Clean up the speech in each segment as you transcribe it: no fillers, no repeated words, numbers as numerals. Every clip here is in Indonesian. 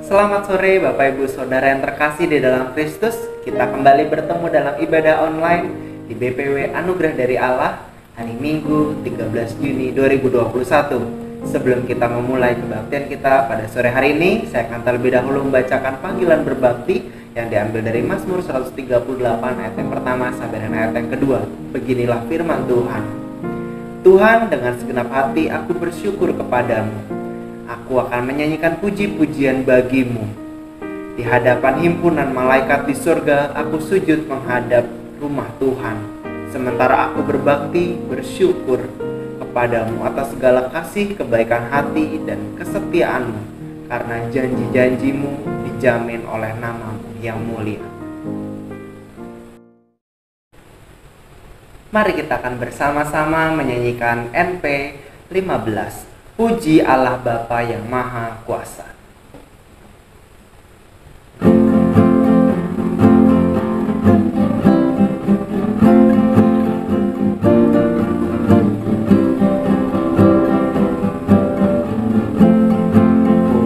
Selamat sore Bapak Ibu Saudara yang terkasih di dalam Kristus. Kita kembali bertemu dalam ibadah online di BPW Anugerah dari Allah hari Minggu 13 Juni 2021. Sebelum kita memulai kebaktian kita pada sore hari ini, saya akan terlebih dahulu membacakan panggilan berbakti yang diambil dari Mazmur 138 ayat yang pertama sampai dengan ayat yang kedua. Beginilah firman Tuhan. Tuhan, dengan segenap hati aku bersyukur kepadamu. Aku akan menyanyikan puji-pujian bagimu. Di hadapan himpunan malaikat di surga, aku sujud menghadap rumah Tuhan. Sementara aku berbakti, bersyukur kepadamu atas segala kasih, kebaikan hati, dan kesetiaanmu. Karena janji-janjimu dijamin oleh namamu yang mulia. Mari kita akan bersama-sama menyanyikan NP 15. Puji Allah Bapa yang Maha Kuasa.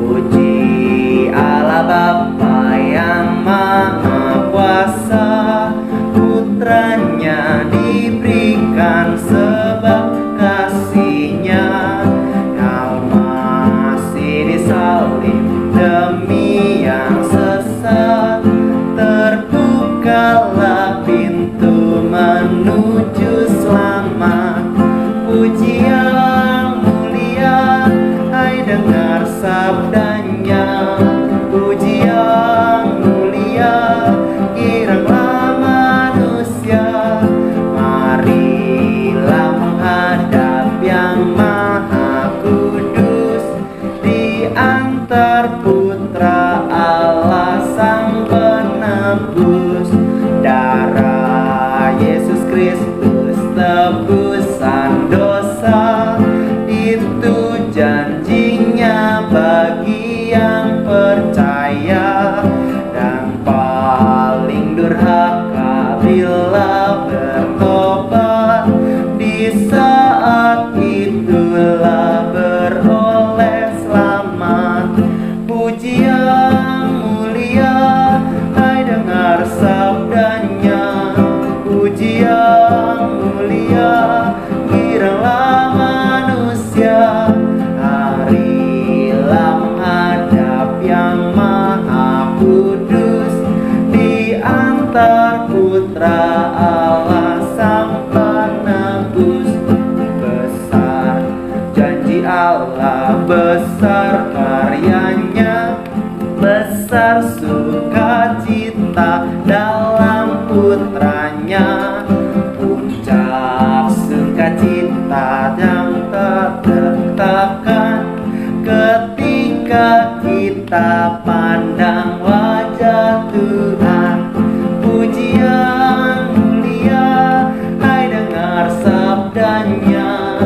Puji Allah Bapa yang Maha Kuasa, putranya diberikan sebab kasihnya. Demi yang sesat, terbukalah pintu menuju selamat. Puji yang mulia, hai dengar sabdanya. Puji yang mulia, kiranglah manusia. Marilah menghadap yang Maha Kudus di antar Putra Allah Sang Penebus. Darah Yesus Kristus tebusan dosa, itu janjinya bagi yang percaya. Dan paling durhaka bila bertobat, di saat itulah beroleh selamat. Puji yang mulia, hai dengar sabdanya. Puji yang mulia, kiranglah manusia. Marilah menghadap yang Maha Kudus di antar Putra Allah Sang Penebus. Besar janji Allah, besar karyanya, besar sukacita dalam putranya. Puncak sukacita yang tak tertakan ketika kita pandang wajah Tuhan. Puji yang mulia, hai dengar sabdanya.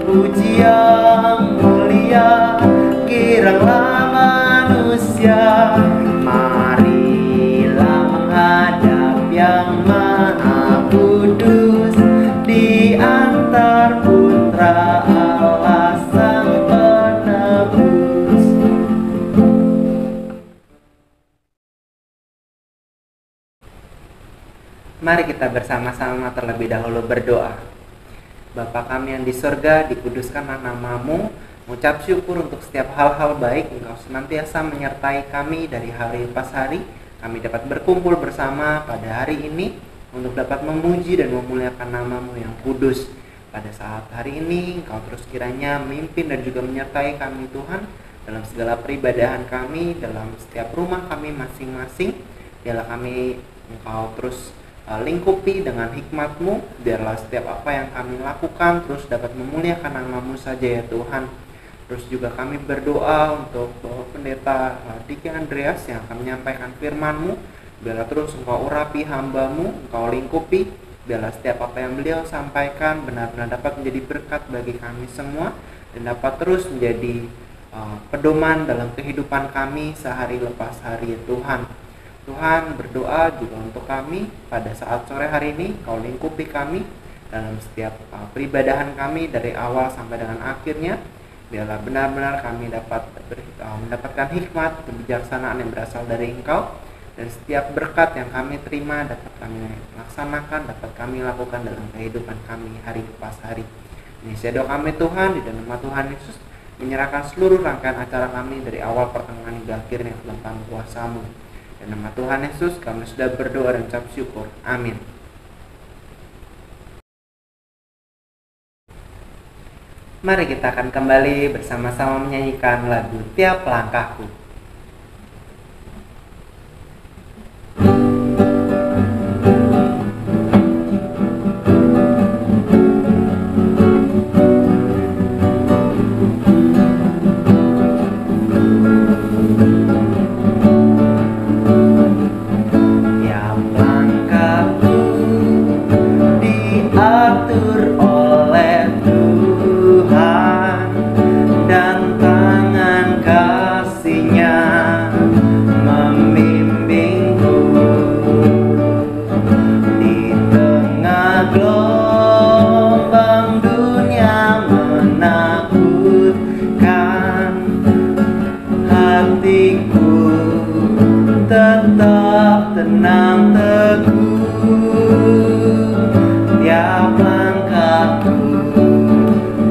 Puji yang mulia, kiranglah manusia. Marilah menghadap yang Maha Kudus di antar Putra Allah Sang Penebus. Mari kita bersama-sama terlebih dahulu berdoa. Bapa kami yang di surga, dikuduskanlah namamu. Mengucap syukur untuk setiap hal-hal baik. Engkau senantiasa menyertai kami dari hari pas hari. Kami dapat berkumpul bersama pada hari ini untuk dapat memuji dan memuliakan namamu yang kudus. Pada saat hari ini, Engkau terus kiranya memimpin dan juga menyertai kami Tuhan dalam segala peribadahan kami, dalam setiap rumah kami masing-masing. Biarlah kami Engkau terus lingkupi dengan hikmat-Mu. Biarlah setiap apa yang kami lakukan terus dapat memuliakan nama-Mu saja ya Tuhan. Terus juga kami berdoa untuk Bapak Pendeta Diki Andreas yang akan menyampaikan firman-Mu. Biarlah terus Engkau urapi hamba-Mu, Engkau lingkupi. Biarlah setiap apa yang beliau sampaikan benar-benar dapat menjadi berkat bagi kami semua, dan dapat terus menjadi pedoman dalam kehidupan kami sehari lepas hari ya Tuhan. Tuhan, berdoa juga untuk kami pada saat sore hari ini. Kau lingkupi kami dalam setiap peribadahan kami dari awal sampai dengan akhirnya. Biarlah benar-benar kami dapat mendapatkan hikmat, kebijaksanaan yang berasal dari Engkau, dan setiap berkat yang kami terima dapat kami laksanakan, dapat kami lakukan dalam kehidupan kami hari lepas hari. Ini doa kami Tuhan, di dalam nama Tuhan Yesus, menyerahkan seluruh rangkaian acara kami dari awal pertengahan hingga akhirnya ke dalam tangan kuasa-Mu. Dalam nama Tuhan Yesus kami sudah berdoa dan ucap syukur. Amin. Mari kita akan kembali bersama-sama menyanyikan lagu Tiap Langkahku. Tiap langkahku diatur oleh Tuhan, dan tangan kasih-Nya membimbingku. Di tengah gelombang dunia menakutkan, hatiku tetap tenang teguh. Tiap langkahku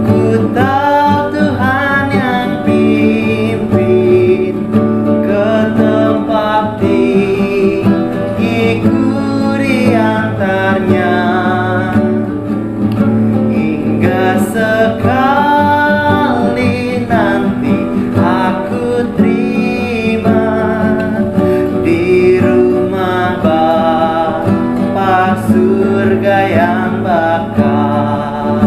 ku tahu Tuhan yang pimpin ke tempat tinggiku, diantarnya hingga sekali nanti aku terima di rumah Bapa surga yang bakal.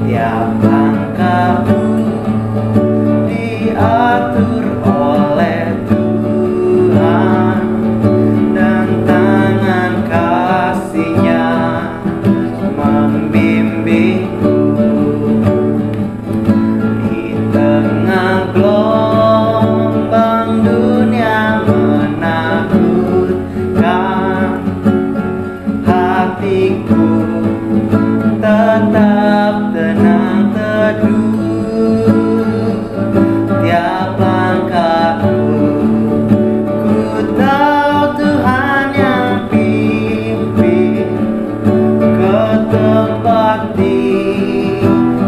Tiap langkahku diatur oleh Tuhan, dan tangan kasih-Nya membimbingku. Di tengah gelombang dunia menakutkan, hatiku tetap tenang teduh. Tiap langkahku ku tahu Tuhan yang pimpin ke tempat tinggiku,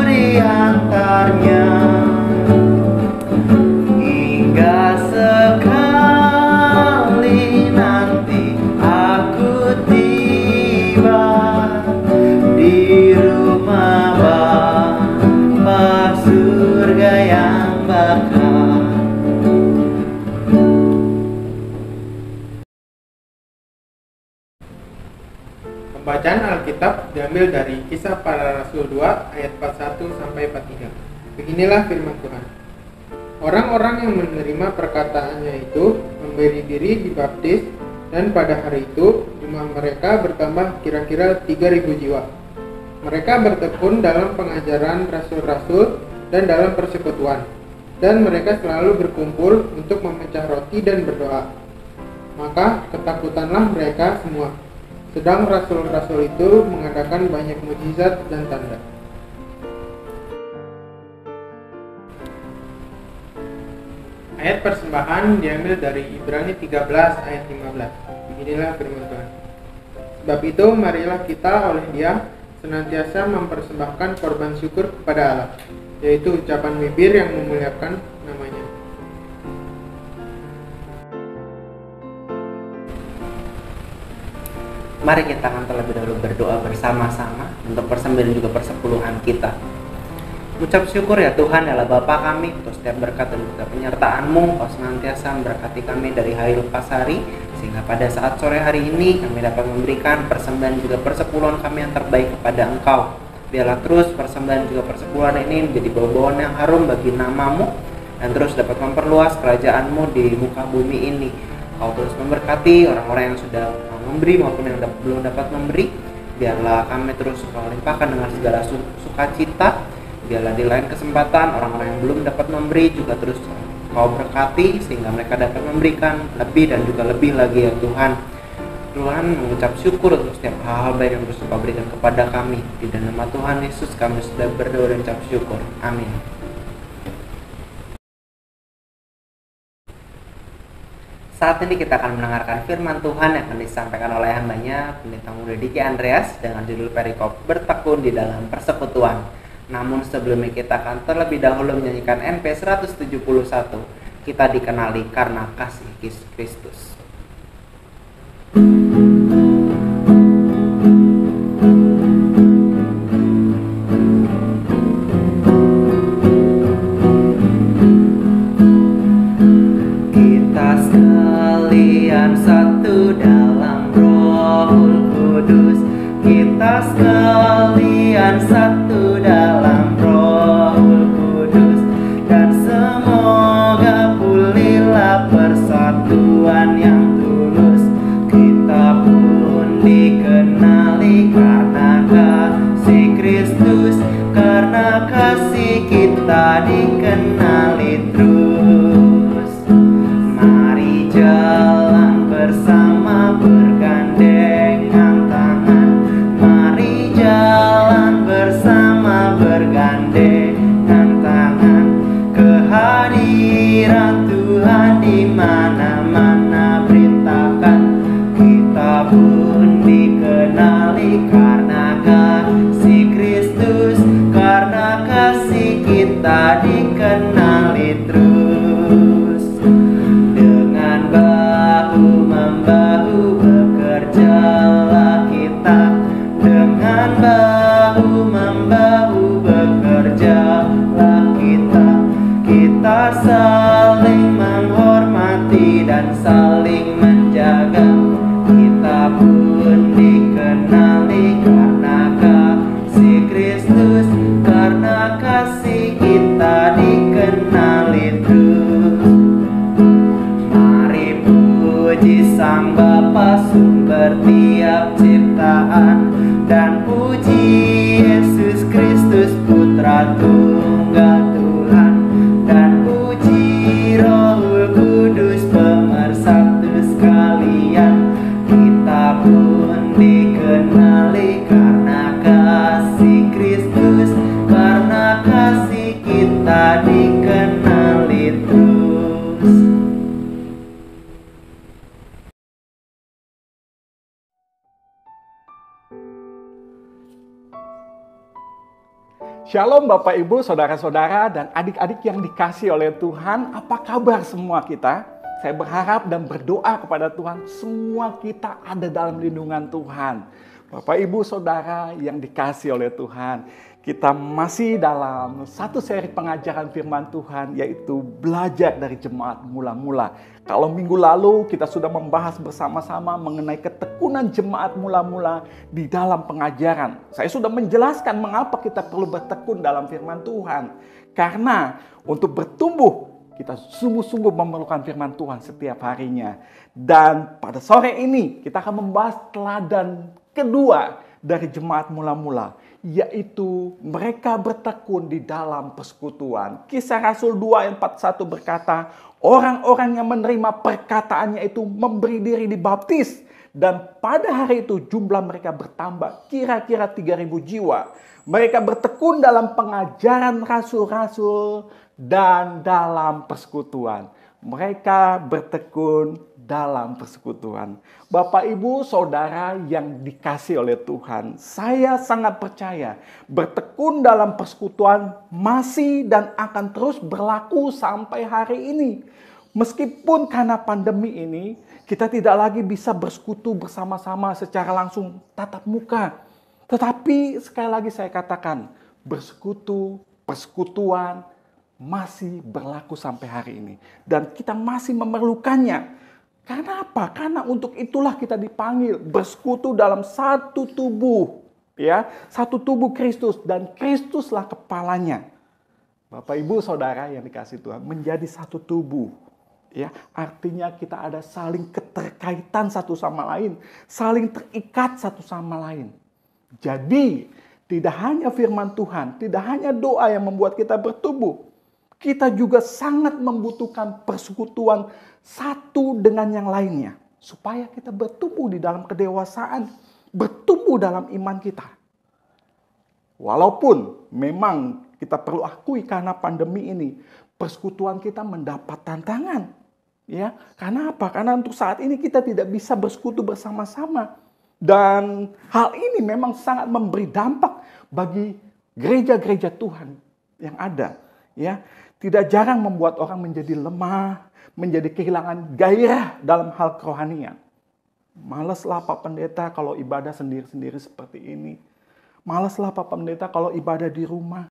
diantarnya hingga sekali nanti aku tiba di rumah Bapa surga yang bakal. Pembacaan Alkitab diambil dari Kisah Para Rasul 2 ayat 41 sampai 43. Beginilah firman Tuhan. Orang-orang yang menerima perkataannya itu memberi diri dibaptis, dan pada hari itu jumlah mereka bertambah kira-kira 3.000 jiwa. Mereka bertekun dalam pengajaran rasul-rasul dan dalam persekutuan, dan mereka selalu berkumpul untuk memecah roti dan berdoa. Maka ketakutanlah mereka semua. Sedang rasul-rasul itu mengadakan banyak mukjizat dan tanda. Ayat persembahan diambil dari Ibrani 13 ayat 15. Beginilah firman Tuhan. Sebab itu marilah kita oleh Dia senantiasa mempersembahkan korban syukur kepada Allah, yaitu ucapan bibir yang memuliakan namanya. Mari kita akan terlebih dahulu berdoa bersama-sama untuk persembahan juga persepuluhan kita. Ucap syukur ya Tuhan, adalah Bapa kami, untuk setiap berkat dan juga penyertaan-Mu. Kau senantiasa memberkati kami dari hari lepas hari, sehingga pada saat sore hari ini kami dapat memberikan persembahan juga persepuluhan kami yang terbaik kepada Engkau. Biarlah terus persembahan juga persepuluhan ini menjadi bau-bauan yang harum bagi nama-Mu, dan terus dapat memperluas kerajaan-Mu di muka bumi ini. Kau terus memberkati orang-orang yang sudah memberi maupun yang belum dapat memberi. Biarlah kami terus Kau limpahkan dengan segala sukacita. Biarlah di lain kesempatan orang-orang yang belum dapat memberi juga terus Kau berkati, sehingga mereka dapat memberikan lebih dan juga lebih lagi ya Tuhan. Tuhan mengucap syukur untuk setiap hal-hal baik yang Tuhan berikan kepada kami. Di dalam nama Tuhan Yesus kami sudah berdoa dan ucap syukur. Amin. Saat ini kita akan mendengarkan firman Tuhan yang akan disampaikan oleh hambanya Pendeta Muda Diki Andreas dengan judul perikop Bertekun di dalam Persekutuan. Namun sebelumnya kita akan terlebih dahulu menyanyikan NP 171. Kita dikenali karena kasih Kristus. Satu dalam Roh Kudus, kita sekalian satu dalam Roh Kudus, dan semoga pulihlah persatuan yang tulus. Kita pun dikenali karena kasih Kristus, karena kasih kita dikenali terus. Mari jalan bersama bergandengan tangan, mari jalan bersama bergandengan tangan. Kehadiran Tuhan di mana-mana beritakan, kita pun dikenali karena kasih Kristus, karena kasih kita dikenali terus. Dengan bahu-membahu bekerjalah kita, dengan bahu-membahu bekerjalah kita. Kita saling menghormati dan saling menjaga, kita pun dikenali karena kasih Kristus, karena kasih kita dikenali terus. Mari puji Sang Bapa sumber tiap ciptaan, dan puji Yesus Kristus Putra Tunggal Tuhan, dan puji Roh Kudus pemersatu sekalian. Kita pun dikenali karena kasih Kristus, karena kasih kita dikenali terus. Shalom Bapak Ibu, Saudara-saudara dan adik-adik yang dikasihi oleh Tuhan. Apa kabar semua kita? Saya berharap dan berdoa kepada Tuhan semua kita ada dalam lindungan Tuhan. Bapak Ibu Saudara yang dikasihi oleh Tuhan, kita masih dalam satu seri pengajaran firman Tuhan, yaitu belajar dari jemaat mula-mula. Kalau minggu lalu kita sudah membahas bersama-sama mengenai ketekunan jemaat mula-mula di dalam pengajaran. Saya sudah menjelaskan mengapa kita perlu bertekun dalam firman Tuhan. Karena untuk bertumbuh, kita sungguh-sungguh memerlukan firman Tuhan setiap harinya. Dan pada sore ini kita akan membahas teladan kedua dari jemaat mula-mula, yaitu mereka bertekun di dalam persekutuan. Kisah Rasul 2 ayat 41 berkata, orang-orang yang menerima perkataannya itu memberi diri dibaptis, dan pada hari itu jumlah mereka bertambah kira-kira 3.000 jiwa. Mereka bertekun dalam pengajaran rasul-rasul dan dalam persekutuan. Mereka bertekun dalam persekutuan. Bapak, Ibu, Saudara yang dikasihi oleh Tuhan, saya sangat percaya bertekun dalam persekutuan masih dan akan terus berlaku sampai hari ini. Meskipun karena pandemi ini, kita tidak lagi bisa bersekutu bersama-sama secara langsung tatap muka. Tetapi sekali lagi saya katakan, bersekutu, persekutuan masih berlaku sampai hari ini. Dan kita masih memerlukannya. Karena apa? Karena untuk itulah kita dipanggil bersekutu dalam satu tubuh. Ya, satu tubuh Kristus, dan Kristuslah kepalanya. Bapak, Ibu, Saudara yang dikasihi Tuhan, menjadi satu tubuh. Ya, artinya kita ada saling keterkaitan satu sama lain, saling terikat satu sama lain. Jadi, tidak hanya firman Tuhan, tidak hanya doa yang membuat kita bertumbuh, kita juga sangat membutuhkan persekutuan satu dengan yang lainnya. supaya kita bertumbuh di dalam kedewasaan, bertumbuh dalam iman kita. Walaupun memang kita perlu akui karena pandemi ini, persekutuan kita mendapat tantangan. Ya, karena apa? Karena untuk saat ini kita tidak bisa bersekutu bersama-sama. Dan hal ini memang sangat memberi dampak bagi gereja-gereja Tuhan yang ada. Ya, tidak jarang membuat orang menjadi lemah, menjadi kehilangan gairah dalam hal kerohanian. Maleslah Pak Pendeta kalau ibadah sendiri-sendiri seperti ini. Maleslah Pak Pendeta kalau ibadah di rumah.